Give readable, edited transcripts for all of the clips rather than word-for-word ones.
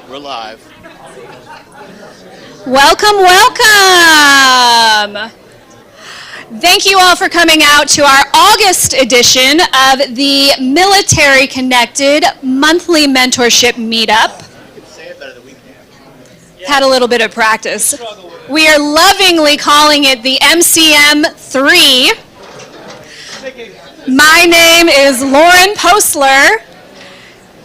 We're live. Welcome. Thank you all for coming out to our August edition of the Military Connected Monthly Mentorship Meetup. Had a little bit of practice. We are lovingly calling it the MCM3. My name is Lauren Postler,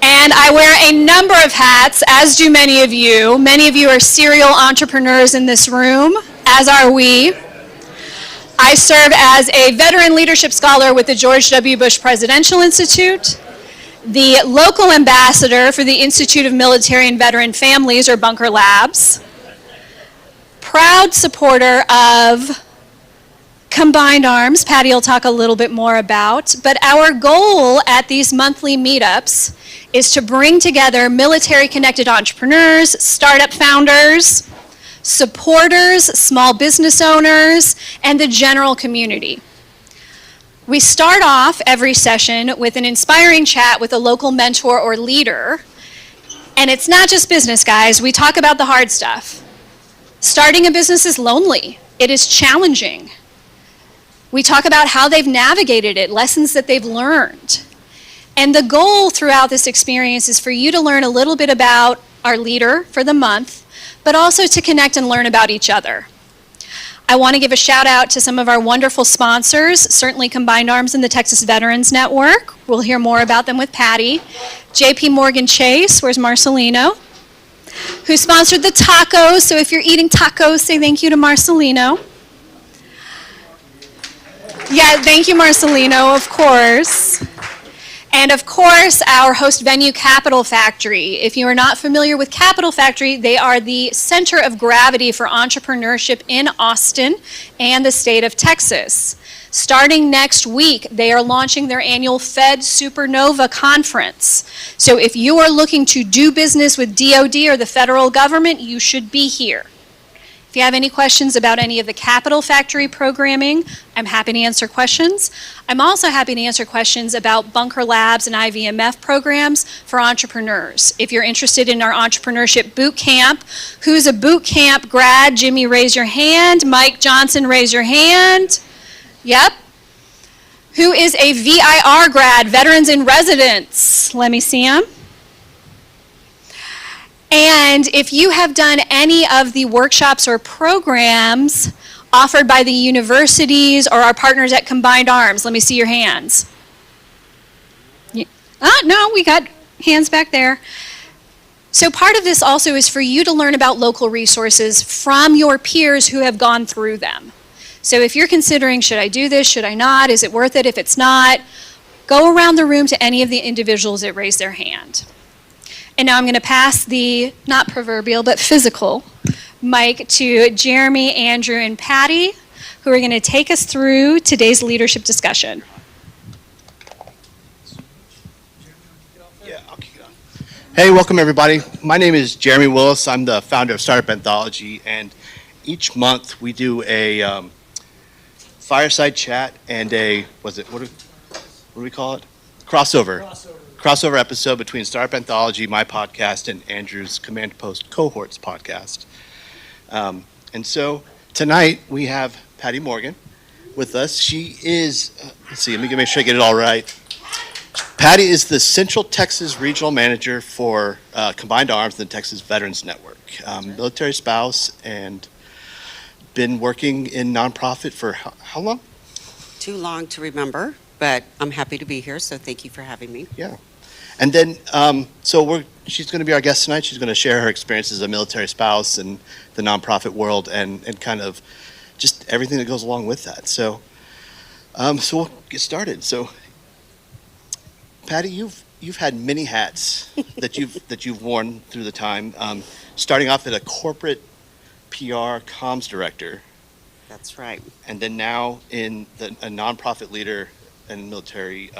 and I wear a number of hats, as do many of you. Many of you are serial entrepreneurs in this room, as are we. I serve as a veteran leadership scholar with the George W. Bush Presidential Institute, the local ambassador for the Institute of Military and Veteran Families, or Bunker Labs, proud supporter of Combined Arms, Patty will talk a little bit more about, but our goal at these monthly meetups is to bring together military-connected entrepreneurs, startup founders, supporters, small business owners, and the general community. We start off every session with an inspiring chat with a local mentor or leader, and it's not just business, guys. We talk about the hard stuff. Starting a business is lonely. It is challenging. We talk about how they've navigated it, lessons that they've learned. And the goal throughout this experience is for you to learn a little bit about our leader for the month, but also to connect and learn about each other. I want to give a shout out to some of our wonderful sponsors, certainly Combined Arms and the Texas Veterans Network. We'll hear more about them with Patty. JP Morgan Chase, where's Marcelino? Who sponsored the tacos, so if you're eating tacos, say thank you to Marcelino. Yeah, thank you, Marcelino, of course. And of course, our host venue, Capital Factory. If you are not familiar with Capital Factory, they are the center of gravity for entrepreneurship in Austin and the state of Texas. Starting next week, they are launching their annual Fed Supernova Conference. So if you are looking to do business with DoD or the federal government, you should be here. If you have any questions about any of the Capital Factory programming, I'm happy to answer questions. I'm also happy to answer questions about Bunker Labs and IVMF programs for entrepreneurs. If you're interested in our entrepreneurship boot camp, who's a boot camp grad? Jimmy, raise your hand. Mike Johnson, raise your hand. Yep. Who is a VIR grad, Veterans in Residence? Let me see him. And if you have done any of the workshops or programs offered by the universities or our partners at Combined Arms, let me see your hands. No, we got hands back there. So part of this also is for you to learn about local resources from your peers who have gone through them. So if you're considering, should I do this, should I not, is it worth it? If it's not, go around the room to any of the individuals that raise their hand. And now I'm going to pass the, not proverbial, but physical mic to Jeremy, Andrew, and Patty, who are going to take us through today's leadership discussion. Yeah, I'll kick it off. Hey, welcome everybody. My name is Jeremy Willis. I'm the founder of Startup Anthology, and each month we do a fireside chat and a, what do we call it? Crossover episode between Startup Anthology, my podcast, and Andrew's Command Post Cohorts podcast. And so tonight we have Patty Morgan with us. She is, let's see, let me make sure I get it all right. Patty is the Central Texas Regional Manager for Combined Arms and the Texas Veterans Network. Military spouse and been working in nonprofit for how long? Too long to remember, but I'm happy to be here, so thank you for having me. Yeah. And then, she's going to be our guest tonight. She's going to share her experience as a military spouse and the nonprofit world and kind of just everything that goes along with that. So we'll get started. So, Patty, you've had many hats that you've worn through the time. Starting off as a corporate PR comms director. That's right. And then now in a nonprofit leader and military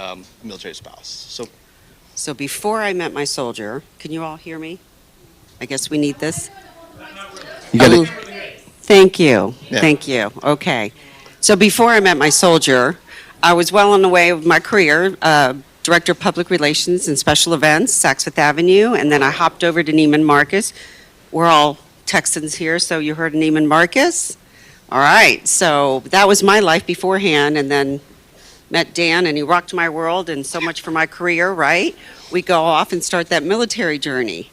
spouse. So before I met my soldier, can you all hear me? I guess we need this. You got it. Thank you. Yeah. Thank you. Okay. So before I met my soldier, I was well on the way of my career, Director of Public Relations and Special Events, Saks Fifth Avenue, and then I hopped over to Neiman Marcus. We're all Texans here, so you heard of Neiman Marcus? All right, so that was my life beforehand, and then met Dan, and he rocked my world, and so much for my career, right? We go off and start that military journey.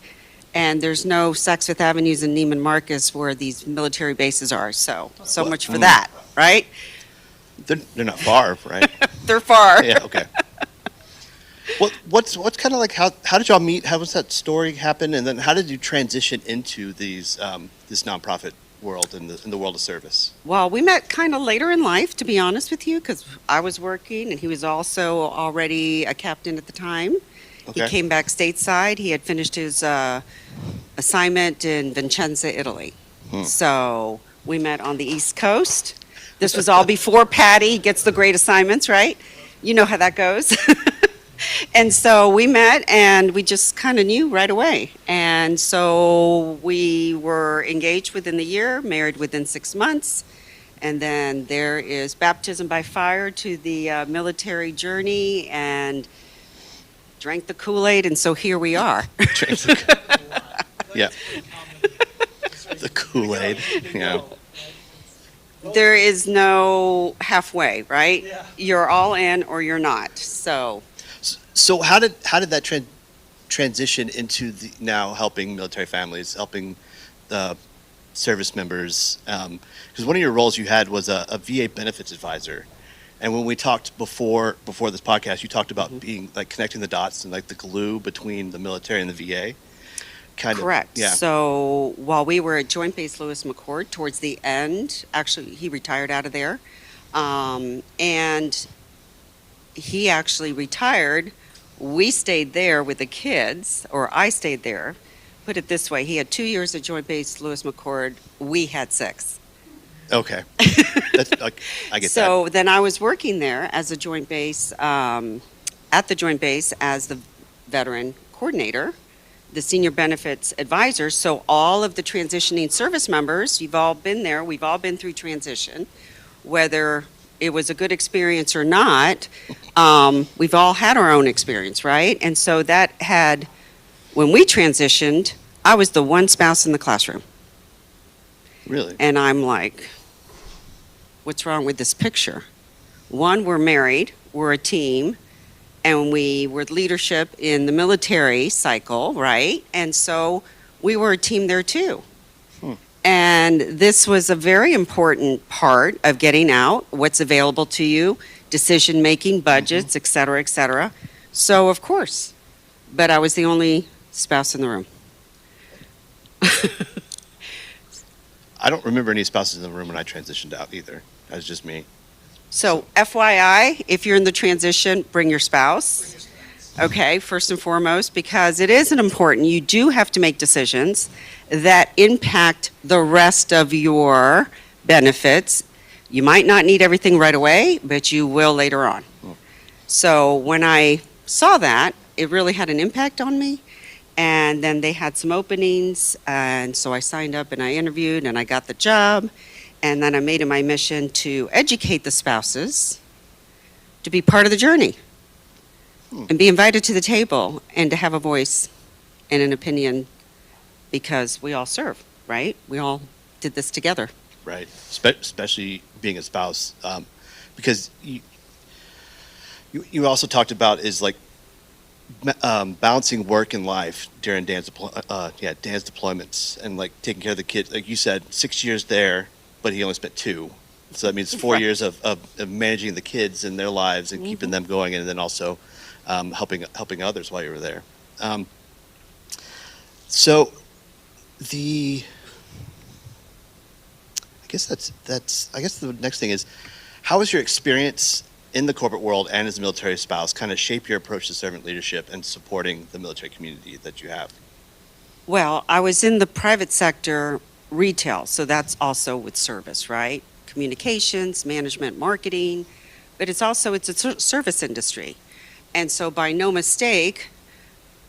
And there's no Saks Fifth Avenues in Neiman Marcus where these military bases are, so much for that, right? They're not far, right? They're far. Yeah, okay. What's kind of like, how did y'all meet? How was that story happen? And then how did you transition into this nonprofit world and in the world of service? Well, we met kind of later in life, to be honest with you, because I was working and he was also already a captain at the time. Okay. He came back stateside. He had finished his assignment in Vicenza, Italy. So we met on the East Coast. This was all before Patty gets the great assignments, right? You know how that goes. And so we met and we just kind of knew right away. And so we were engaged within the year, married within 6 months. And then there is baptism by fire to the military journey, and drank the Kool-Aid, and so here we are. Yeah. The Kool-Aid, yeah. There is no halfway, right? You're all in or you're not. So how did that transition into the now helping military families, helping service members? Because one of your roles you had was a VA benefits advisor. And when we talked before this podcast, you talked about being like connecting the dots and like the glue between the military and the VA. Correct. Yeah. So while we were at Joint Base Lewis McChord, towards the end, actually he retired out of there, and he actually retired. We stayed there with the kids, or I stayed there. Put it this way, he had 2 years at Joint Base Lewis McChord. We had 6. Okay. That's, like, I get So then I was working there as a joint base, at the joint base as the veteran coordinator, the senior benefits advisor. So all of the transitioning service members, you've all been there, we've all been through transition, whether it was a good experience or not, we've all had our own experience, right? And so that had, when we transitioned, I was the one spouse in the classroom. Really? And I'm like, what's wrong with this picture? One, we're married, we're a team, and we were leadership in the military cycle, right? And so we were a team there too. And this was a very important part of getting out, what's available to you, decision-making, budgets, et cetera, et cetera. So, of course, but I was the only spouse in the room. I don't remember any spouses in the room when I transitioned out either. That was just me. So, FYI, if you're in the transition, bring your spouse. Okay, first and foremost, because it is important. You do have to make decisions that impact the rest of your benefits. You might not need everything right away, but you will later on. So when I saw that, it really had an impact on me. And then they had some openings, and so I signed up and I interviewed and I got the job. And then I made it my mission to educate the spouses to be part of the journey and be invited to the table and to have a voice and an opinion, because we all serve, right? We all did this together. Right. Especially being a spouse. Because you also talked about is like balancing work and life during Dan's deployments, and like taking care of the kids. Like you said, 6 years there, but he only spent 2. So that means 4 years of managing the kids and their lives and keeping them going, and then also helping others while you were there. So I guess the next thing is, how has your experience in the corporate world and as a military spouse kind of shape your approach to servant leadership and supporting the military community that you have? Well, I was in the private sector retail, so that's also with service, right? Communications, management, marketing, but it's a service industry. And so by no mistake,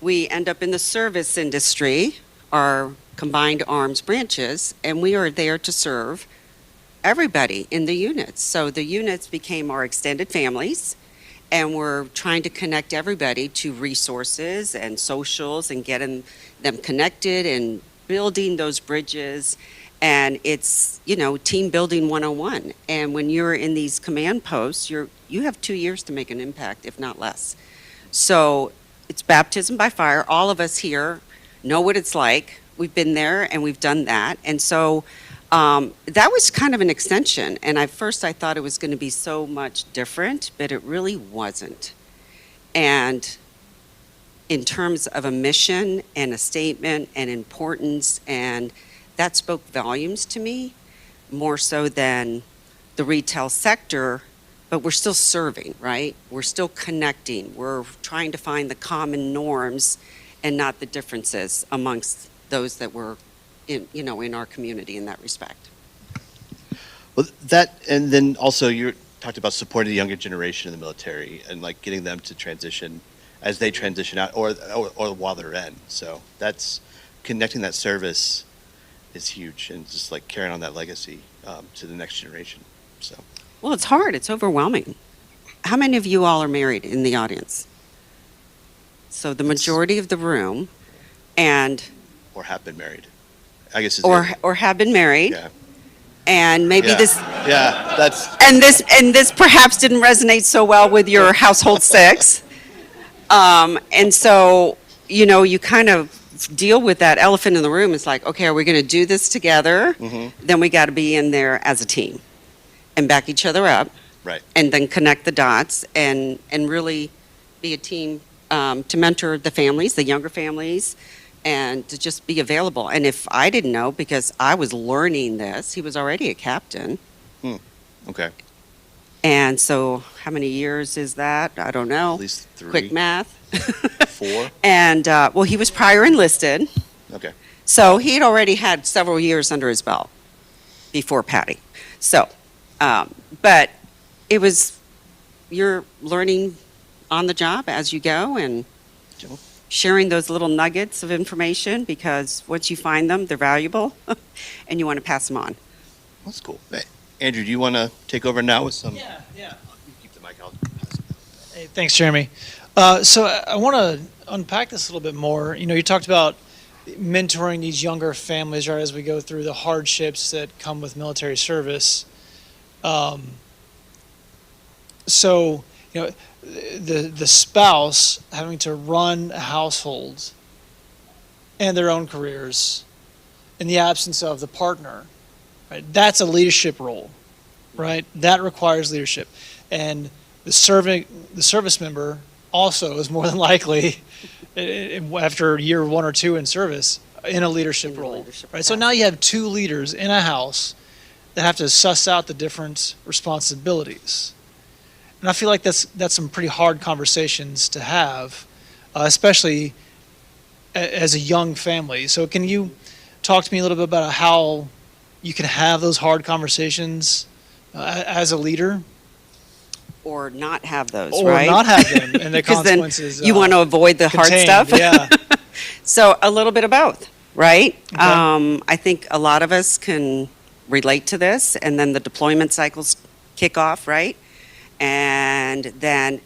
we end up in the service industry, our combined arms branches, and we are there to serve everybody in the units. So the units became our extended families, and we're trying to connect everybody to resources and socials and getting them connected and building those bridges. And it's, team building 101. And when you're in these command posts, you have 2 years to make an impact, if not less. So it's baptism by fire. All of us here know what it's like. We've been there and we've done that. And so that was kind of an extension. And at first I thought it was going to be so much different, but it really wasn't. And in terms of a mission and a statement and importance, and that spoke volumes to me, more so than the retail sector, but we're still serving, right? We're still connecting. We're trying to find the common norms and not the differences amongst those that were in our community in that respect. Well, that, and then also you talked about supporting the younger generation in the military and like getting them to transition as they transition out or while they're in. So that's connecting that service is huge, and just like carrying on that legacy to the next generation. So. Well, it's hard. It's overwhelming. How many of you all are married in the audience? So the majority of the room, and or have been married, I guess. Or have been married. Yeah. And maybe this. Yeah, that's. And this perhaps didn't resonate so well with your household six. And so, you kind of deal with that elephant in the room. It's like, okay, are we going to do this together? Mm-hmm. Then we got to be in there as a team and back each other up. Right. And then connect the dots and really be a team to mentor the families, the younger families, and to just be available. And if I didn't know, because I was learning this, he was already a captain. Okay. And so how many years is that? I don't know. At least 3. Quick math. 4. And, well, he was prior enlisted. Okay. So he'd already had several years under his belt before Patty. So, but it was, you're learning on the job as you go and sharing those little nuggets of information, because once you find them, they're valuable and you want to pass them on. That's cool. Hey, Andrew, do you want to take over now with some? Yeah. You keep the mic out. Hey, thanks, Jeremy. So I want to unpack this a little bit more. You talked about mentoring these younger families, right, as we go through the hardships that come with military service. So, the spouse having to run a household and their own careers in the absence of the partner, right? That's a leadership role, right? That requires leadership. And the service member also is more than likely, after year 1 or 2 in service, in a leadership role, right? So now you have 2 leaders in a house that have to suss out the different responsibilities. And I feel like that's some pretty hard conversations to have, especially as a young family. So can you talk to me a little bit about how you can have those hard conversations as a leader? Or not have those, Or right? not have them, and the Because then consequences. you want to avoid the hard contained, stuff. Yeah. So a little bit of both, right? Okay. I think a lot of us can relate to this, and then the deployment cycles kick off, right? And then,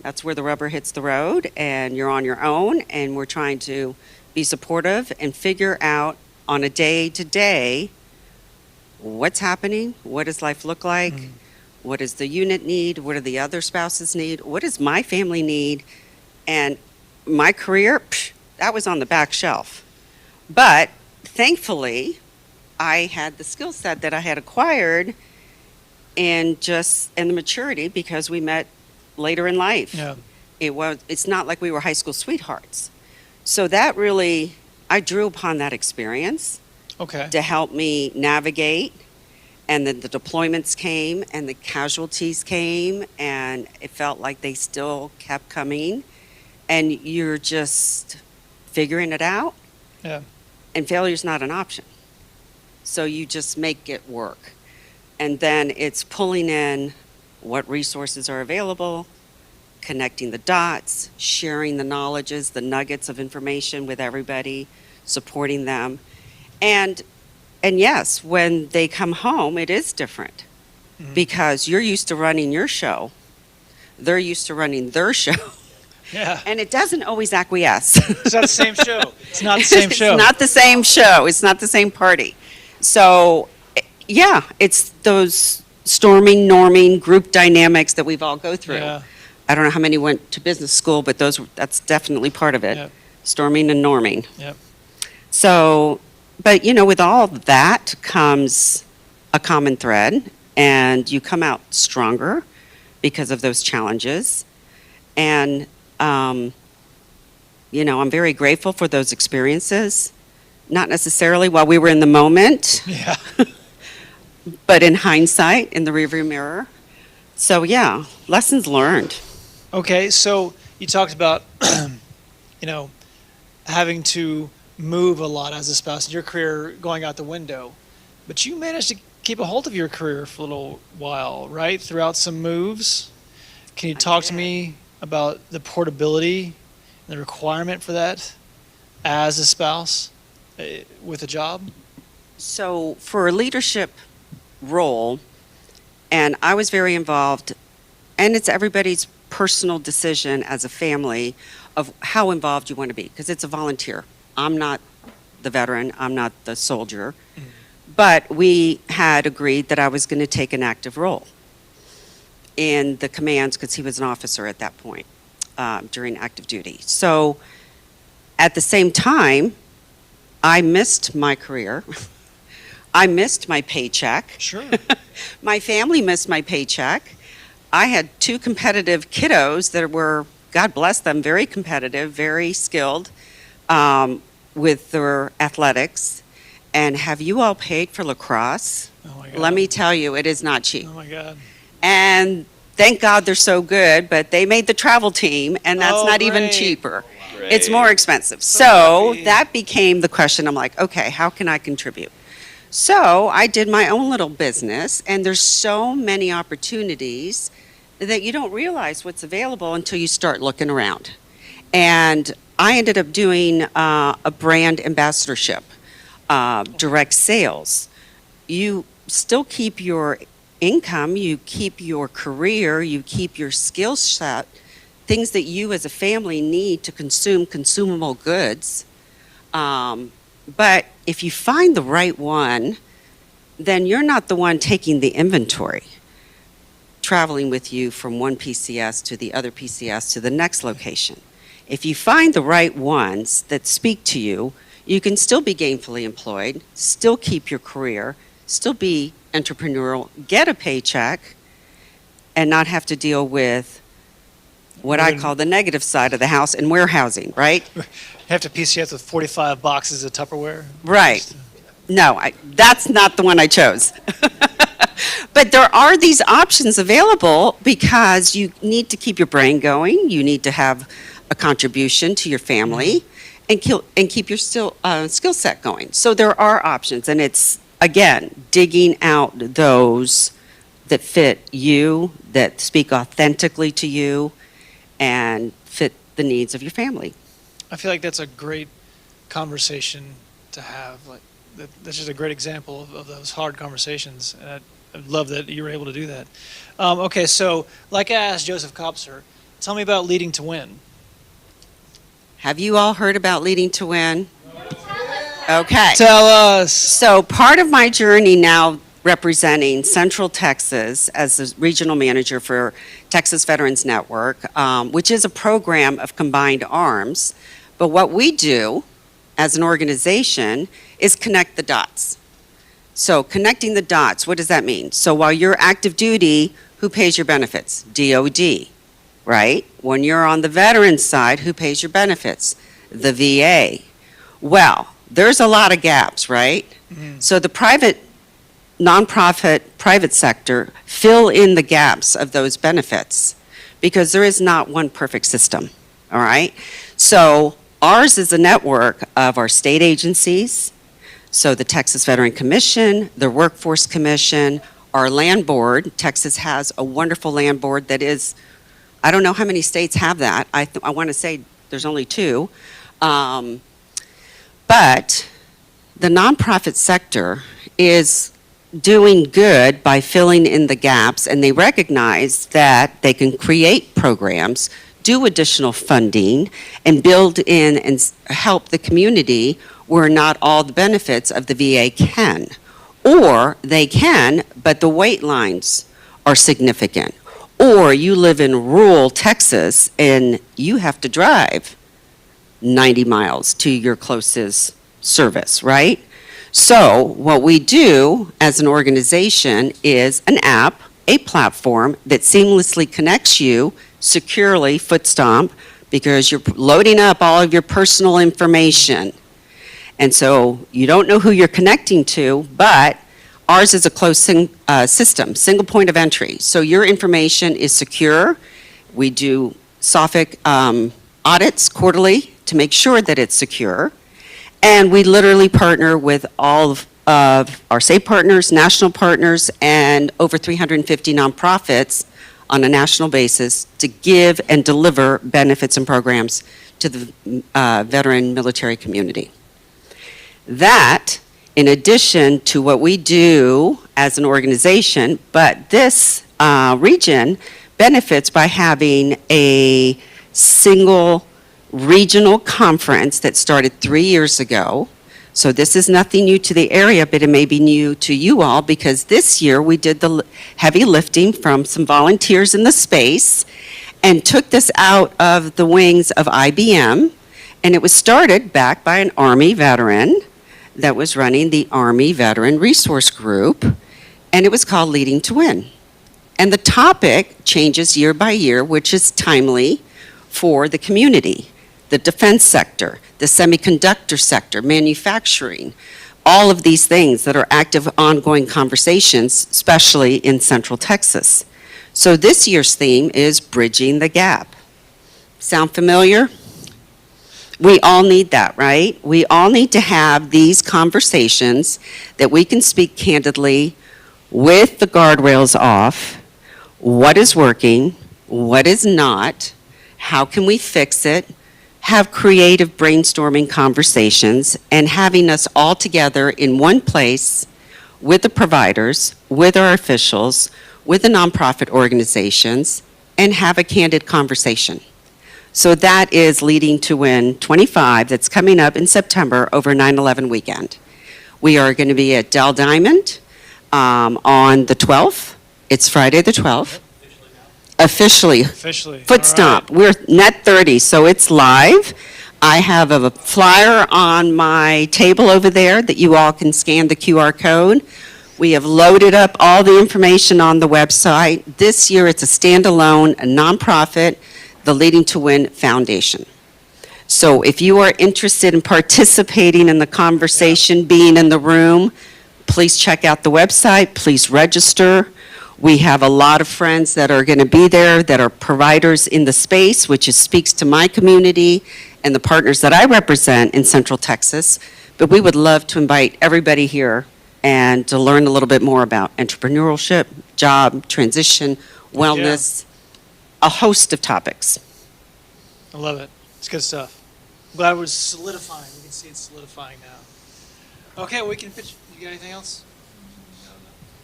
that's where the rubber hits the road, and you're on your own, and we're trying to be supportive and figure out on a day-to-day what's happening, what does life look like, what does the unit need, what do the other spouses need, what does my family need, and my career, that was on the back shelf. But thankfully, I had the skill set that I had acquired and the maturity, because we met later in life. Yeah. It's not like we were high school sweethearts. So that really, I drew upon that experience Okay. to help me navigate. And then the deployments came and the casualties came, and it felt like they still kept coming. And you're just figuring it out. Yeah. And failure's not an option. So you just make it work. And then it's pulling in what resources are available, connecting the dots, sharing the knowledges, the nuggets of information with everybody, supporting them. And yes, when they come home, it is different, because you're used to running your show. they're used to running their show, Yeah. and it doesn't always acquiesce. It's not the same show. It's not the same show. It's not the same show. It's not the same party. So, yeah, it's those storming, norming, group dynamics that we've all go through. Yeah. I don't know how many went to business school, but that's definitely part of it. Yep. Storming and norming. Yep. So, but with all that comes a common thread, and you come out stronger because of those challenges. And, I'm very grateful for those experiences. Not necessarily while we were in the moment, Yeah. but in hindsight, in the rearview mirror. So, yeah, lessons learned. Okay, so you talked about, having to move a lot as a spouse, your career going out the window, but you managed to keep a hold of your career for a little while, right? Throughout some moves. Can you talk to me about the portability and the requirement for that as a spouse with a job? So, for a leadership role, and I was very involved, and it's everybody's personal decision as a family of how involved you want to be, because it's a volunteer. I'm not the veteran, I'm not the soldier, but we had agreed that I was going to take an active role in the commands, because he was an officer at that point during active duty. So at the same time, I missed my career. I missed my paycheck. Sure. My family missed my paycheck. I had 2 competitive kiddos that were, God bless them, very competitive, very skilled with their athletics. And have you all paid for lacrosse? Oh my God. Let me tell you, it is not cheap. Oh my God. And thank God they're so good, but they made the travel team, and that's Oh, not even great. cheaper. Great. It's more expensive. So So happy. that became the question. I'm like, okay, how can I contribute? So I did my own little business, and there's so many opportunities that you don't realize what's available until you start looking around. And I ended up doing a brand ambassadorship, direct sales. You still keep your income, you keep your career, you keep your skill set, things that you as a family need to consume consumable goods. But if you find the right one, then you're not the one taking the inventory, traveling with you from one PCS to the other PCS to the next location. If you find the right ones that speak to you, you can still be gainfully employed, still keep your career, still be entrepreneurial, get a paycheck, and not have to deal with what I call the negative side of the house and warehousing, right? Have to PCS with 45 boxes of Tupperware? Right. No, that's not the one I chose. But there are these options available because you need to keep your brain going. You need to have a contribution to your family and keep your skill set going. So there are options, and it's, again, digging out those that fit you, that speak authentically to you, and fit the needs of your family. I feel like that's a great conversation to have. That's just a great example of those hard conversations, and I love that you were able to do that. Okay, so like I asked Joseph Kopser, tell me about Leading to Win. Have you all heard about Leading to Win? Okay. Tell us. So part of my journey now representing Central Texas as the regional manager for Texas Veterans Network, which is a program of combined arms. But what we do as an organization is connect the dots. So connecting the dots, what does that mean? So while you're active duty, who pays your benefits? DOD, right? When you're on the veteran side, who pays your benefits? The VA. Well, there's a lot of gaps, right? Mm-hmm. So the nonprofit, private sector fill in the gaps of those benefits because there is not one perfect system, all right? So ours is a network of our state agencies, so the Texas Veteran Commission, the Workforce Commission, our land board. Texas has a wonderful land board that is, I don't know how many states have that. I want to say there's only 2. But the nonprofit sector is doing good by filling in the gaps, and they recognize that they can create programs, do additional funding, and build in and help the community where not all the benefits of the VA can. Or they can, but the wait lines are significant. Or you live in rural Texas and you have to drive 90 miles to your closest service, right? So what we do as an organization is an app, a platform that seamlessly connects you securely, foot stomp, because you're loading up all of your personal information. And so you don't know who you're connecting to, but ours is a closed system, single point of entry. So your information is secure. We do SOFIC audits quarterly to make sure that it's secure. And we literally partner with all of our state partners, national partners, and over 350 nonprofits on a national basis to give and deliver benefits and programs to the veteran military community. That, in addition to what we do as an organization, but this region benefits by having a single regional conference that started 3 years ago. So this is nothing new to the area, but it may be new to you all because this year we did the heavy lifting from some volunteers in the space and took this out of the wings of IBM. And it was started back by an Army veteran that was running the Army Veteran Resource Group, and it was called Leading to Win. And the topic changes year by year, which is timely for the community, the defense sector, the semiconductor sector, manufacturing, all of these things that are active, ongoing conversations, especially in Central Texas. So this year's theme is Bridging the Gap. Sound familiar? We all need that, right? We all need to have these conversations that we can speak candidly with the guardrails off. What is working? What is not? How can we fix it? Have creative brainstorming conversations, and having us all together in one place with the providers, with our officials, with the nonprofit organizations, and have a candid conversation. So that is Leading to Win 25 that's coming up in September over 9/11 weekend. We are going to be at Dell Diamond on the 12th. It's Friday the 12th. Officially. Foot stomp. We're net 30, so it's live. I have a flyer on my table over there that you all can scan the QR code. We have loaded up all the information on the website. This year it's a standalone, a nonprofit, the Leading to Win Foundation. So if you are interested in participating in the conversation, being in the room, please check out the website, please register. We have a lot of friends that are going to be there that are providers in the space, which speaks to my community and the partners that I represent in Central Texas. But we would love to invite everybody here and to learn a little bit more about entrepreneurship, job, transition, wellness, a host of topics. I love it. It's good stuff. I'm glad we're solidifying. We can see it's solidifying now. Okay, we can pitch. You got anything else?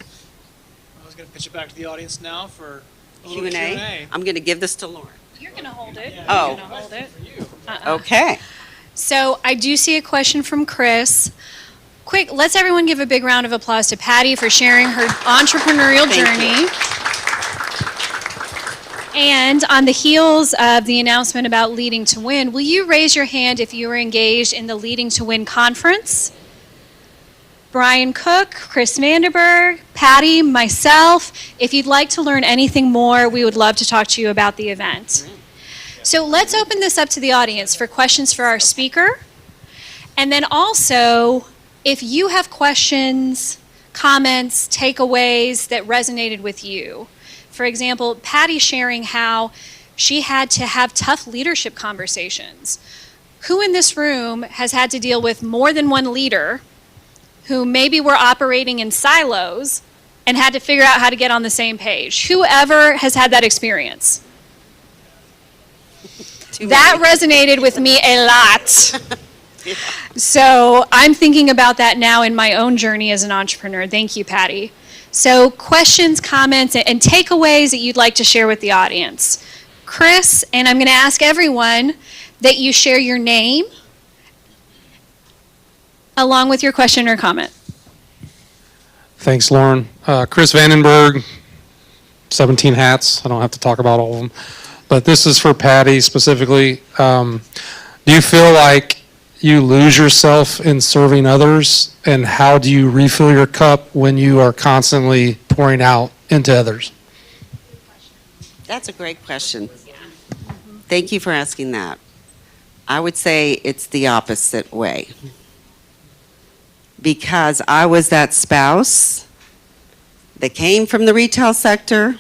I was going to pitch it back to the audience now for a little Q&A. I'm going to give this to Lauren. You're going to hold it. Yeah, Oh. You're going to hold it. For you. Okay. So I do see a question from Chris. Quick, let's everyone give a big round of applause to Patty for sharing her entrepreneurial Thank journey. And on the heels of the announcement about Leading to Win, will you raise your hand if you were engaged in the Leading to Win conference? Brian Cook, Chris Vanderberg, Patty, myself. If you'd like to learn anything more, we would love to talk to you about the event. So let's open this up to the audience for questions for our speaker. And then also, if you have questions, comments, takeaways that resonated with you. For example, Patty sharing how she had to have tough leadership conversations. Who in this room has had to deal with more than one leader who maybe were operating in silos and had to figure out how to get on the same page? Whoever has had that experience? That resonated with me a lot. So I'm thinking about that now in my own journey as an entrepreneur. Thank you, Patty. So questions, comments, and takeaways that you'd like to share with the audience. Chris, and I'm going to ask everyone that you share your name along with your question or comment. Thanks, Lauren. Chris Vandenberg, 17 hats. I don't have to talk about all of them. But this is for Patty specifically. Do you feel like you lose yourself in serving others? And how do you refill your cup when you are constantly pouring out into others? That's a great question. Thank you for asking that. I would say it's the opposite way. Because I was that spouse that came from the retail sector,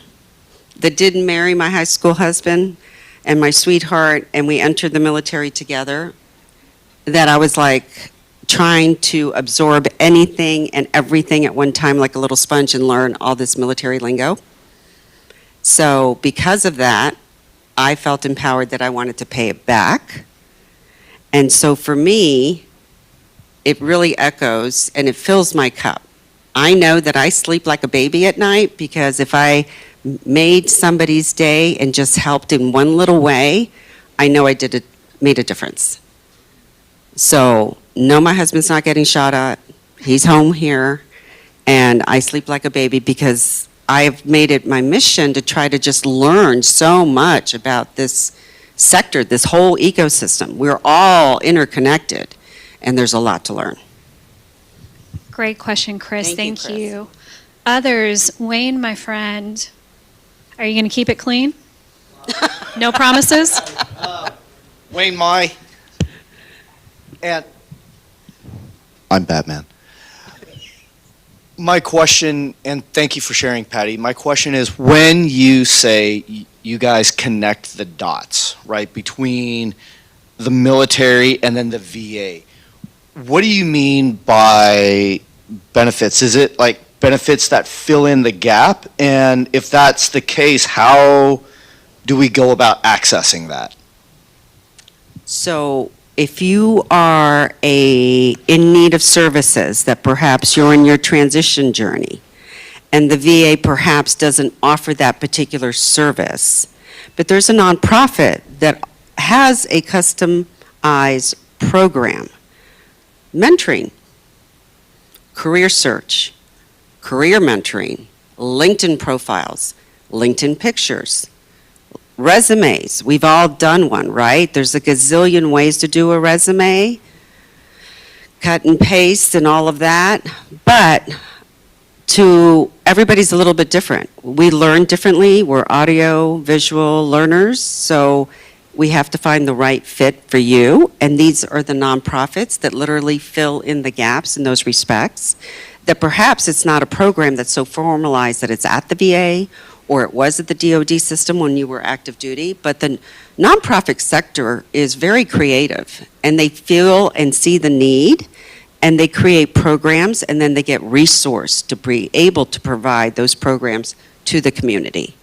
that didn't marry my high school husband and my sweetheart, and we entered the military together, that I was like trying to absorb anything and everything at one time like a little sponge and learn all this military lingo. So because of that, I felt empowered that I wanted to pay it back. And so for me, it really echoes and it fills my cup. I know that I sleep like a baby at night because if I made somebody's day and just helped in one little way, I know I made a difference. So, no, my husband's not getting shot at. He's home here, and I sleep like a baby because I've made it my mission to try to just learn so much about this sector, this whole ecosystem. We're all interconnected, and there's a lot to learn. Great question, Chris. Thank Thank you, you. Others, Wayne, my friend, are you going to keep it clean? No promises? Wayne Mai, and I'm Batman. My question, and thank you for sharing, Patty. My question is, when you say you guys connect the dots, right, between the military and then the VA, what do you mean by benefits? Is it like benefits that fill in the gap? And if that's the case, how do we go about accessing that? So if you are in need of services that perhaps you're in your transition journey and the VA perhaps doesn't offer that particular service, but there's a nonprofit that has a customized program, mentoring, career search, career mentoring, LinkedIn profiles, LinkedIn pictures, resumes. We've all done one, right? There's a gazillion ways to do a resume, cut and paste and all of that, but everybody's a little bit different. We learn differently. We're audio, visual learners, so we have to find the right fit for you, and these are the nonprofits that literally fill in the gaps in those respects, that perhaps it's not a program that's so formalized that it's at the VA or it was at the DoD system when you were active duty, but the nonprofit sector is very creative, and they feel and see the need, and they create programs, and then they get resourced to be able to provide those programs to the community.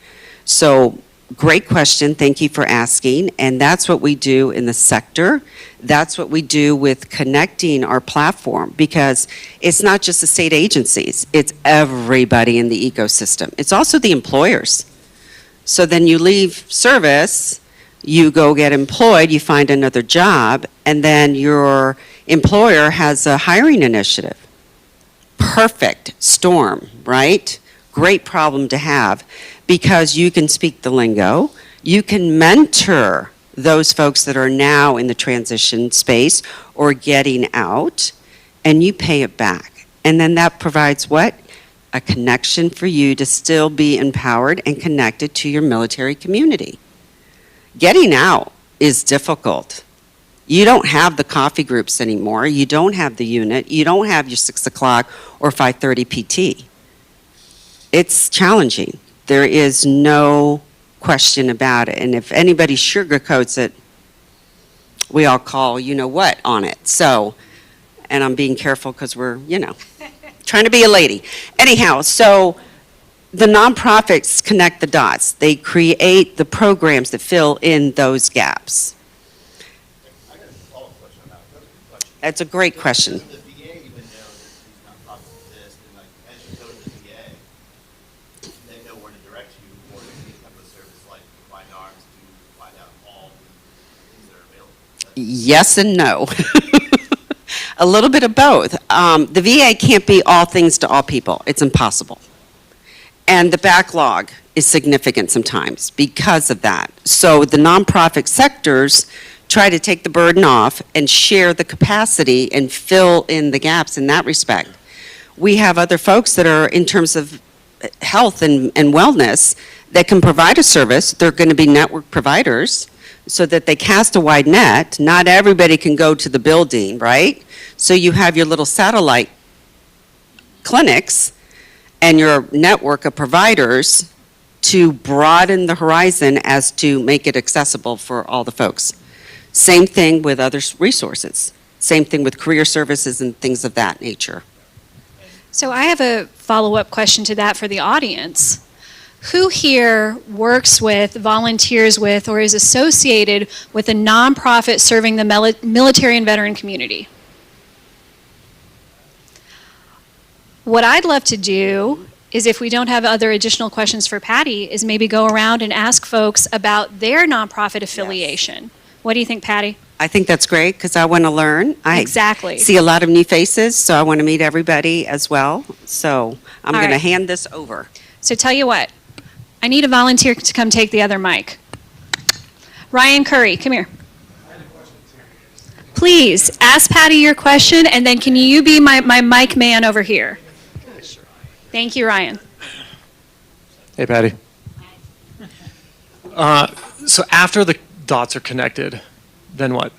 So, great question, thank you for asking, and that's what we do in the sector. That's what we do with connecting our platform, because it's not just the state agencies, it's everybody in the ecosystem. It's also the employers. So then you leave service, you go get employed, you find another job, and then your employer has a hiring initiative. Perfect storm, right? Great problem to have, because you can speak the lingo, you can mentor those folks that are now in the transition space or getting out, and you pay it back. And then that provides what? A connection for you to still be empowered and connected to your military community. Getting out is difficult. You don't have the coffee groups anymore. You don't have the unit. You don't have your 6 o'clock or 5:30 PT. It's challenging. There is no question about it. And if anybody sugarcoats it, we all call you know what on it. So, and I'm being careful because we're, trying to be a lady. Anyhow, so the nonprofits connect the dots. They create the programs that fill in those gaps. That's a great question. The VA even knows that these nonprofits exist, and like as you go to the VA, they know where to direct you or any type of service like Provide Arms to find out all the things that are available. Yes and no. A little bit of both. The VA can't be all things to all people. It's impossible. And the backlog is significant sometimes because of that. So the nonprofit sectors try to take the burden off and share the capacity and fill in the gaps in that respect. We have other folks that are, in terms of health and wellness, that can provide a service. They're going to be network providers so that they cast a wide net. Not everybody can go to the building, right? So you have your little satellite clinics and your network of providers to broaden the horizon as to make it accessible for all the folks. Same thing with other resources. Same thing with career services and things of that nature. So I have a follow-up question to that for the audience. Who here works with, volunteers with, or is associated with a nonprofit serving the military and veteran community? What I'd love to do is, if we don't have other additional questions for Patty, is maybe go around and ask folks about their nonprofit affiliation. What do you think, Patty? I think that's great because I want to learn. I Exactly. see a lot of new faces, so I want to meet everybody as well. So I'm All going to right. hand this over. So tell you what, I need a volunteer to come take the other mic. Ryan Curry, come here. Please, ask Patty your question, and then can you be my mic man over here? Thank you, Ryan. Hey, Patty. So after the dots are connected, then what?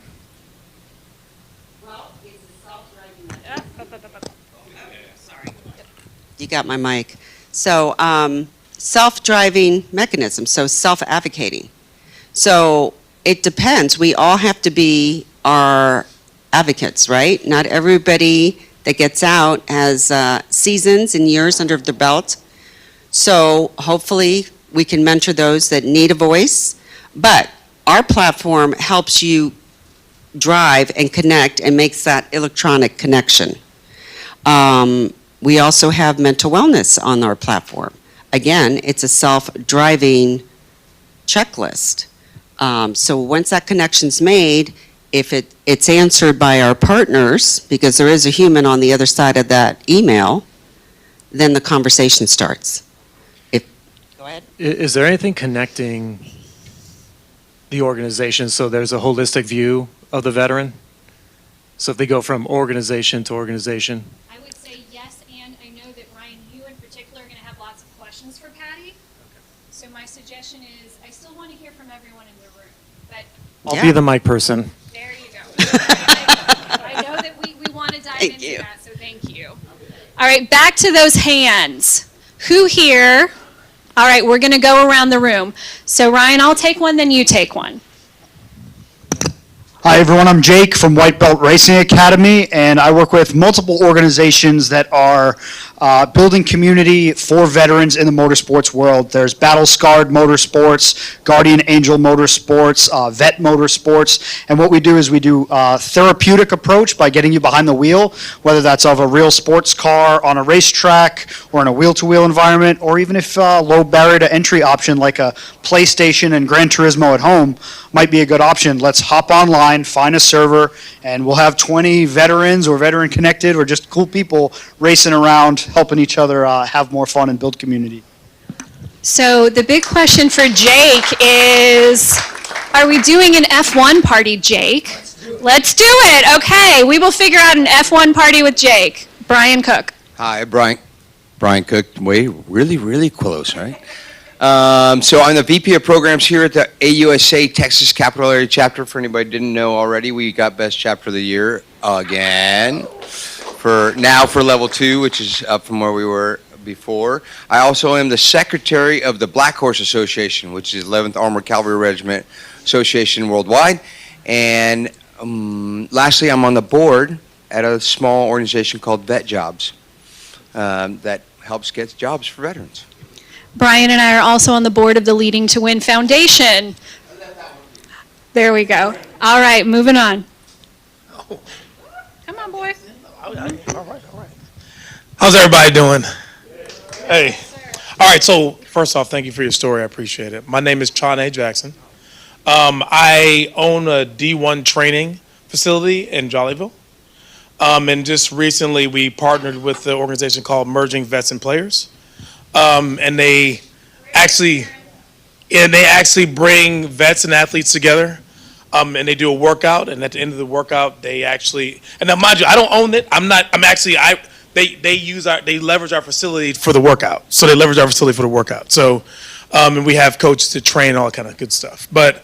You got my mic. So self-driving mechanism, so self-advocating. So it depends. We all have to be our advocates, right? Not everybody that gets out has seasons and years under their belt. So hopefully we can mentor those that need a voice. But our platform helps you drive and connect and makes that electronic connection. We also have mental wellness on our platform. Again, it's a self-driving checklist. So once that connection's made, if it's answered by our partners, because there is a human on the other side of that email, then the conversation starts. Go ahead. Is there anything connecting the organization so there's a holistic view of the veteran? So if they go from organization to organization? I would say yes, and I know that, Ryan, you in particular are going to have lots of questions for Patty. So my suggestion is, I still want to hear from everyone in the room, but I'll be the mic person. there you go. I know that we want to dive Thank into you. that, so thank you. All right, back to those hands. Who here? All right, we're going to go around the room. So Ryan, I'll take one, then you take one. Hi everyone, I'm Jake from White Belt Racing Academy, and I work with multiple organizations that are building community for veterans in the motorsports world. There's Battle Scarred Motorsports, Guardian Angel Motorsports, Vet Motorsports, and what we do is we do a therapeutic approach by getting you behind the wheel, whether that's of a real sports car on a racetrack or in a wheel-to-wheel environment, or even if low barrier to entry option like a PlayStation and Gran Turismo at home might be a good option. Let's hop online, find a server, and we'll have 20 veterans or veteran connected or just cool people racing around, helping each other have more fun and build community. So the big question for Jake is, are we doing an F1 party, Jake? Let's do it. Okay, we will figure out an F1 party with Jake. Brian Cook. Hi, Brian Cook. Really close, right? So I'm the VP of Programs here at the AUSA Texas Capital Area Chapter. For anybody who didn't know already, we got Best Chapter of the Year again for Level 2, which is up from where we were before. I also am the Secretary of the Black Horse Association, which is 11th Armored Cavalry Regiment Association worldwide. And lastly, I'm on the board at a small organization called Vet Jobs that helps get jobs for veterans. Brian and I are also on the board of the Leading to Win Foundation. There we go. All right, moving on. Come on, boy. All right. How's everybody doing? Hey. All right, so first off, thank you for your story. I appreciate it. My name is Chane Jackson. I own a D1 training facility in Jollyville. And just recently, we partnered with the organization called Merging Vets and Players. And they actually bring vets and athletes together. And they do a workout, and at the end of the workout, they actually, and now mind you, I don't own it. They leverage our facility for the workout. So they leverage our facility for the workout. So, and we have coaches to train, all that kind of good stuff. But,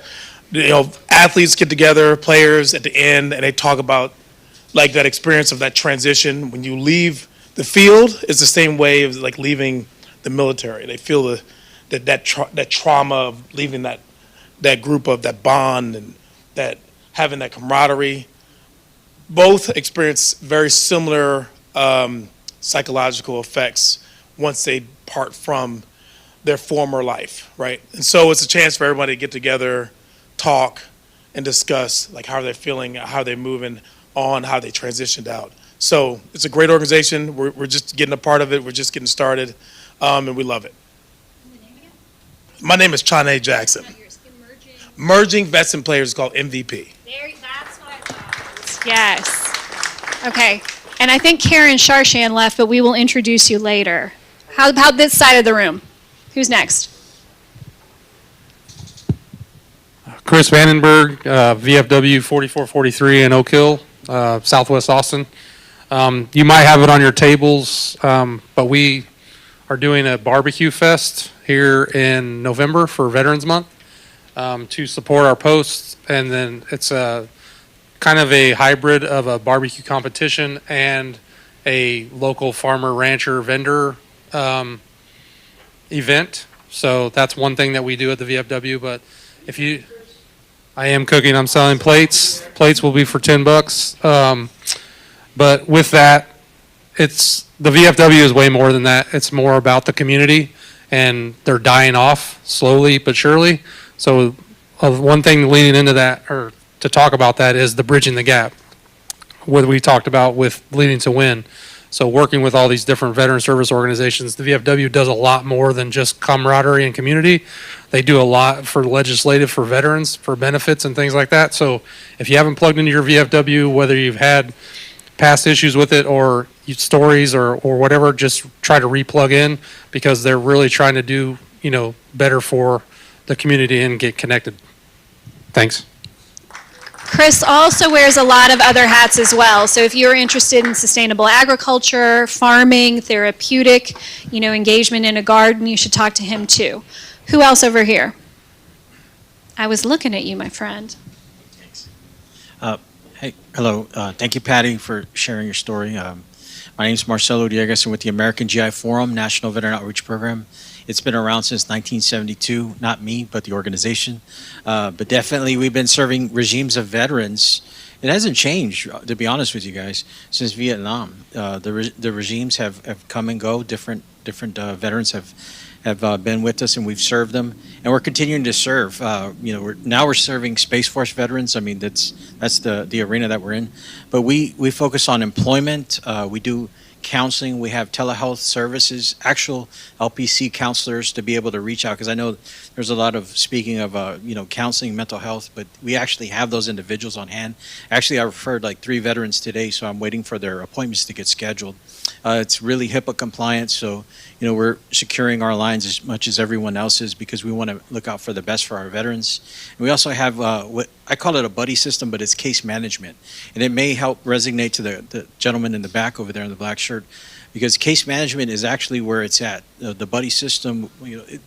athletes get together, players at the end, and they talk about like that experience of that transition. When you leave the field, it's the same way as like leaving the military. They feel that trauma of leaving that group, of that bond, and that having that camaraderie. Both experience very similar psychological effects once they part from their former life, right? And so it's a chance for everybody to get together, talk, and discuss like how they're feeling, how they're moving on, how they transitioned out. So it's a great organization. We're just getting a part of it. We're just getting started, and we love it. My name is Chane Jackson. Merging Vets and Players is called MVP. That's what I thought. Yes. Okay. And I think Karen Sharshan left, but we will introduce you later. How about this side of the room? Who's next? Chris Vandenberg, VFW 4443 in Oak Hill, Southwest Austin. You might have it on your tables, but we are doing a barbecue fest here in November for Veterans Month to support our posts. And then it's a kind of a hybrid of a barbecue competition and a local farmer, rancher, vendor event. So that's one thing that we do at the VFW. But if you, I am cooking, I'm selling plates. Plates will be for $10. But with that, it's, the VFW is way more than that. It's more about the community, and they're dying off slowly but surely. So one thing leading into that, or to talk about that, is the bridging the gap, what we talked about with Leading to Win. So working with all these different veteran service organizations, the VFW does a lot more than just camaraderie and community. They do a lot for legislative, for veterans, for benefits and things like that. So if you haven't plugged into your VFW, whether you've had past issues with it or stories or whatever, just try to re-plug in, because they're really trying to do, better for the community and get connected. Thanks. Chris also wears a lot of other hats as well. So if you're interested in sustainable agriculture, farming, therapeutic, engagement in a garden, you should talk to him too. Who else over here? I was looking at you, my friend. Thanks. Hey, hello. Thank you, Patty, for sharing your story. My name is Marcelo Dieguez. I'm with the American GI Forum, National Veteran Outreach Program. It's been around since 1972, not me, but the organization. But definitely we've been serving regimes of veterans. It hasn't changed, to be honest with you guys, since Vietnam. The regimes have come and go. Different veterans have been with us, and we've served them, and we're continuing to serve. We're serving Space Force veterans. I mean, that's the arena that we're in. But we focus on employment. We do counseling. We have telehealth services, actual LPC counselors to be able to reach out, because I know there's a lot of speaking of counseling, mental health, but we actually have those individuals on hand. Actually, I referred like 3 veterans today, so I'm waiting for their appointments to get scheduled. It's really HIPAA compliant, so we're securing our lines as much as everyone else is, because we want to look out for the best for our veterans. And we also have what I call it a buddy system, but it's case management, and it may help resonate to the gentleman in the back over there in the black shirt, because case management is actually where it's at. The buddy system,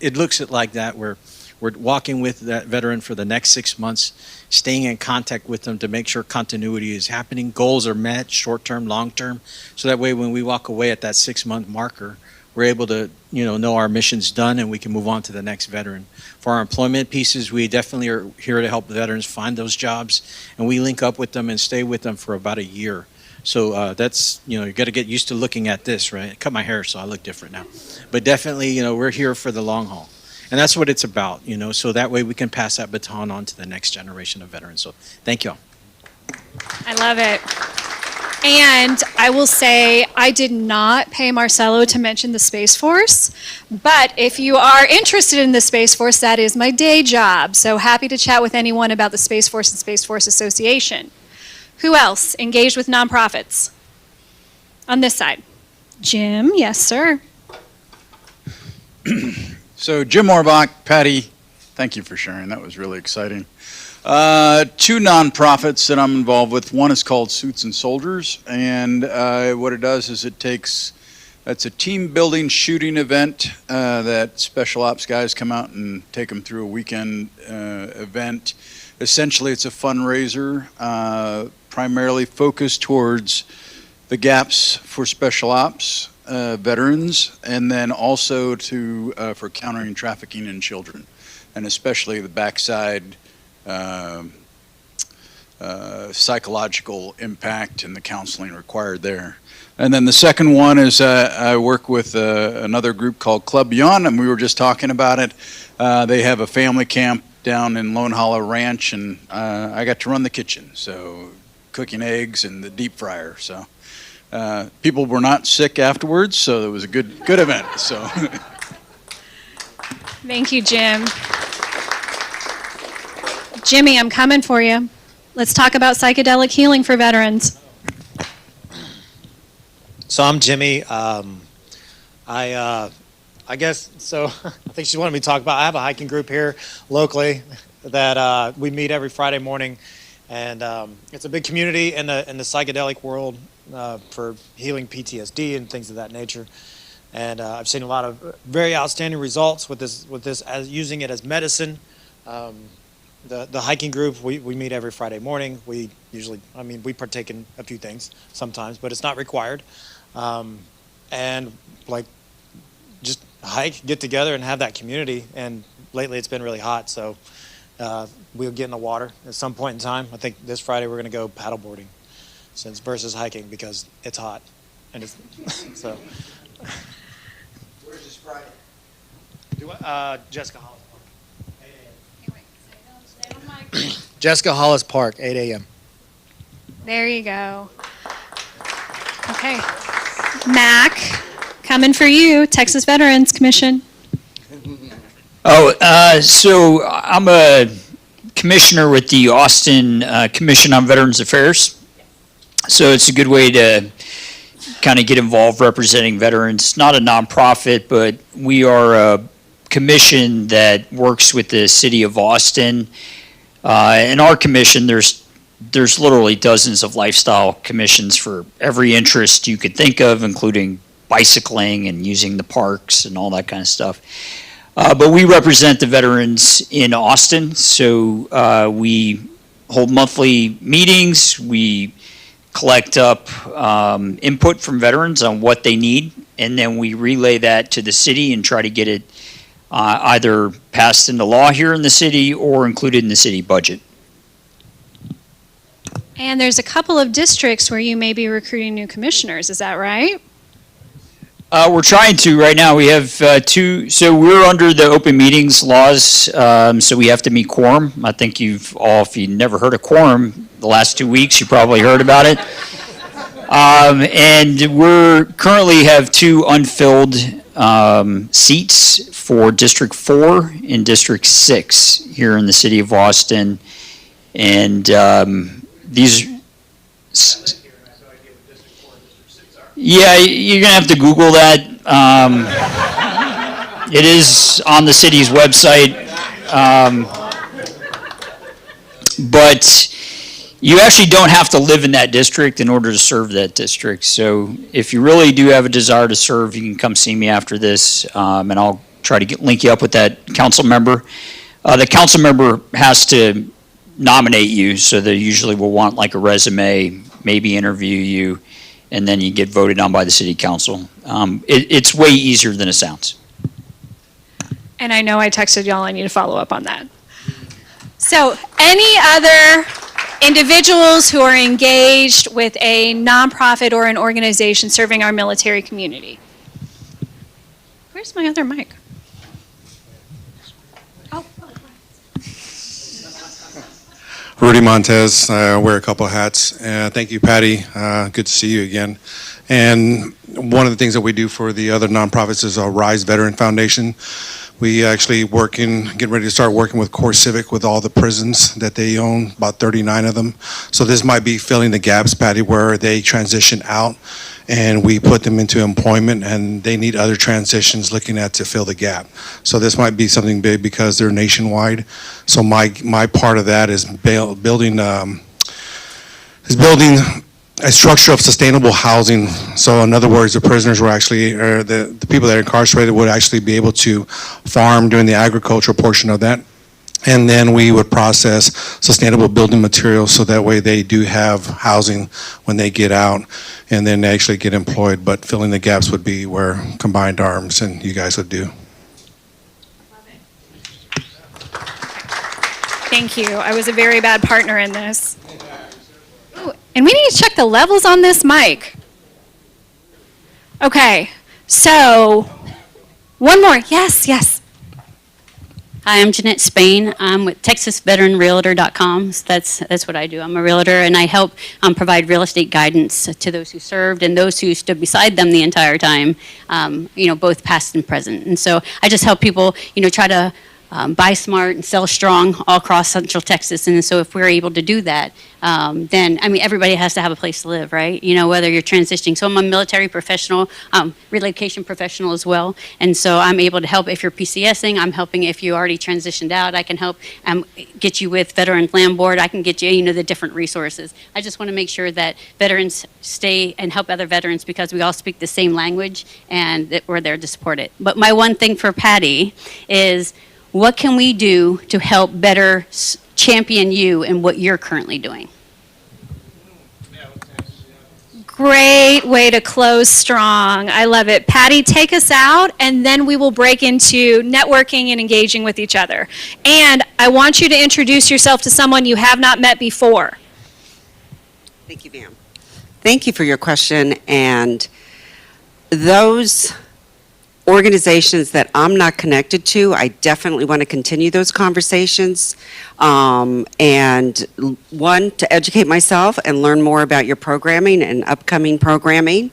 it looks at like that, where we're walking with that veteran for the next 6 months, staying in contact with them to make sure continuity is happening, goals are met, short-term, long-term, so that way when we walk away at that 6-month marker, we're able to know our mission's done and we can move on to the next veteran. For our employment pieces, we definitely are here to help the veterans find those jobs, and we link up with them and stay with them for about a year. So that's, you got to get used to looking at this, right? I cut my hair, so I look different now. But definitely, we're here for the long haul. And that's what it's about, so that way we can pass that baton on to the next generation of veterans. So thank you all. I love it. And I will say, I did not pay Marcelo to mention the Space Force, but if you are interested in the Space Force, that is my day job. So happy to chat with anyone about the Space Force and Space Force Association. Who else engaged with nonprofits? On this side. Jim, yes, sir. So Jim Orbach, Patty, thank you for sharing. That was really exciting. Two nonprofits that I'm involved with. One is called Suits and Soldiers, and what it does is it's a team building shooting event that special ops guys come out and take them through a weekend event. Essentially, it's a fundraiser primarily focused towards the gaps for special ops veterans, and then also for countering trafficking in children, and especially the backside psychological impact and the counseling required there. And then the second one is I work with another group called Club Beyond, and we were just talking about it. They have a family camp down in Lone Hollow Ranch, and I got to run the kitchen, so cooking eggs and the deep fryer. So people were not sick afterwards, so it was a good event. So Thank you, Jim. Jimmy, I'm coming for you. Let's talk about psychedelic healing for veterans. So I'm Jimmy. I guess, so I think she wanted me to talk about, I have a hiking group here locally that we meet every Friday morning. And it's a big community in the psychedelic world for healing PTSD and things of that nature. And I've seen a lot of very outstanding results with this as using it as medicine. The hiking group, we meet every Friday morning. We usually, we partake in a few things sometimes, but it's not required. And just hike, get together and have that community. And lately it's been really hot, so we'll get in the water at some point in time. I think this Friday we're gonna go paddleboarding versus hiking because it's hot. And it's, so. Where's this Friday? Jessica Hollis Park. Jessica Hollis Park, 8 a.m. There you go. Okay. Mac, coming for you, Texas Veterans Commission. So I'm a commissioner with the Austin Commission on Veterans Affairs. So it's a good way to kind of get involved representing veterans. Not a nonprofit, but we are a commission that works with the city of Austin. In our commission, there's literally dozens of lifestyle commissions for every interest you could think of, including bicycling and using the parks and all that kind of stuff. But we represent the veterans in Austin, so we hold monthly meetings. We collect up input from veterans on what they need, and then we relay that to the city and try to get it either passed into law here in the city or included in the city budget. And there's a couple of districts where you may be recruiting new commissioners, is that right? We're trying to right now. We have two, so we're under the open meetings laws, so we have to meet quorum. I think if you never heard of quorum, the last 2 weeks you probably heard about it. And we're currently have two unfilled seats for District 4 and District 6 here in the city of Austin. And these... Yeah, you're going to have to Google that. It is on the city's website. But you actually don't have to live in that district in order to serve that district. So if you really do have a desire to serve, you can come see me after this, and I'll try to link you up with that council member. The council member has to nominate you, so they usually will want like a resume, maybe interview you, and then you get voted on by the city council. It's way easier than it sounds. And I know I texted y'all, I need to follow up on that. So any other individuals who are engaged with a nonprofit or an organization serving our military community? Where's my other mic? Oh. Rudy Montez. I wear a couple hats. Thank you, Patty. Good to see you again. And one of the things that we do for the other nonprofits is our Rise Veteran Foundation. We actually getting ready to start working with Core Civic with all the prisons that they own, about 39 of them. So this might be filling the gaps, Patty, where they transition out and we put them into employment and they need other transitions looking at to fill the gap. So this might be something big because they're nationwide. So my part of that is building a structure of sustainable housing. So in other words, the prisoners were actually, or the people that are incarcerated would actually be able to farm during the agricultural portion of that. And then we would process sustainable building materials so that way they do have housing when they get out and then they actually get employed. But filling the gaps would be where Combined Arms and you guys would do. Thank you. I was a very bad partner in this. Ooh, and we need to check the levels on this mic. Okay, so one more. Yes. Hi, I'm Jeanette Spain. I'm with TexasVeteranRealtor.com. So that's what I do. I'm a realtor, and I help provide real estate guidance to those who served and those who stood beside them the entire time, both past and present. And so I just help people, try to buy smart and sell strong all across Central Texas. And so if we're able to do that, then, everybody has to have a place to live, right? Whether you're transitioning. So I'm a military professional, relocation professional as well. And so I'm able to help if you're PCSing. I'm helping if you already transitioned out. I can help get you with Veterans Land Board. I can get you, the different resources. I just want to make sure that veterans stay and help other veterans because we all speak the same language and that we're there to support it. But my one thing for Patty is, what can we do to help better champion you in what you're currently doing? Great way to close strong. I love it. Patty, take us out, and then we will break into networking and engaging with each other. And I want you to introduce yourself to someone you have not met before. Thank you, ma'am. Thank you for your question. And those organizations that I'm not connected to, I definitely want to continue those conversations. And one, to educate myself and learn more about your programming and upcoming programming.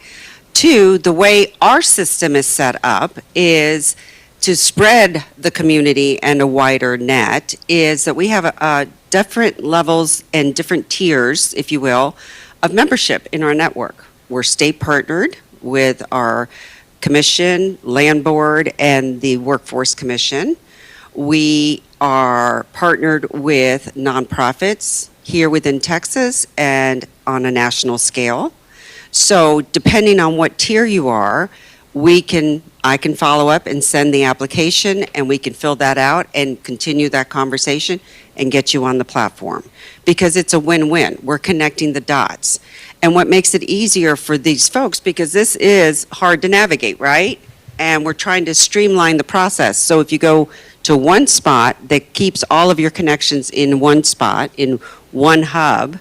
Two, the way our system is set up is to spread the community and a wider net, is that we have different levels and different tiers, if you will, of membership in our network. We're state partnered with our Commission, Land Board, and the Workforce Commission. We are partnered with nonprofits here within Texas and on a national scale. So depending on what tier you are, I can follow up and send the application, and we can fill that out and continue that conversation and get you on the platform. Because it's a win-win. We're connecting the dots. And what makes it easier for these folks, because this is hard to navigate, right? And we're trying to streamline the process. So if you go to one spot that keeps all of your connections in one spot, in one hub,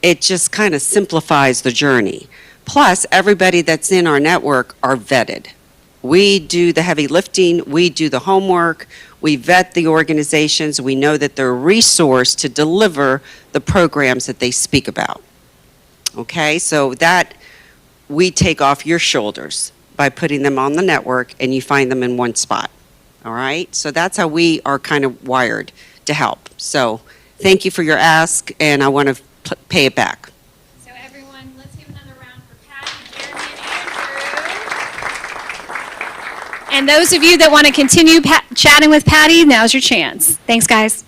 it just kind of simplifies the journey. Plus, everybody that's in our network are vetted. We do the heavy lifting, we do the homework, we vet the organizations, we know that they're resourced to deliver the programs that they speak about. Okay, so that we take off your shoulders by putting them on the network and you find them in one spot. All right, so that's how we are kind of wired to help. So thank you for your ask, and I want to pay it back. So everyone, let's give another round for Patty, Jeremy, and Andrew. And those of you that want to continue chatting with Patty, now's your chance. Thanks, guys.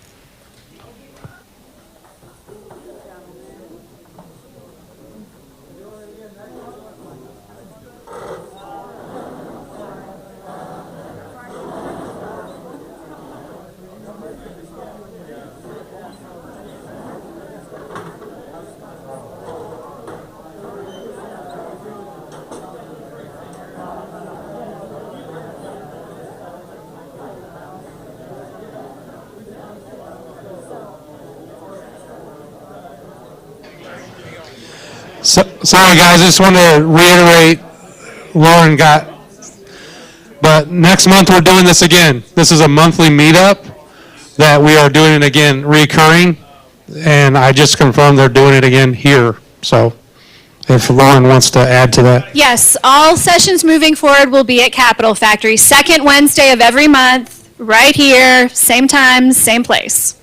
Sorry, guys, I just want to reiterate, Lauren but next month we're doing this again. This is a monthly meetup that we are doing it again, recurring, And I just confirmed they're doing it again here. So if Lauren wants to add to that. Yes, all sessions moving forward will be at Capital Factory, second Wednesday of every month, right here, same time, same place.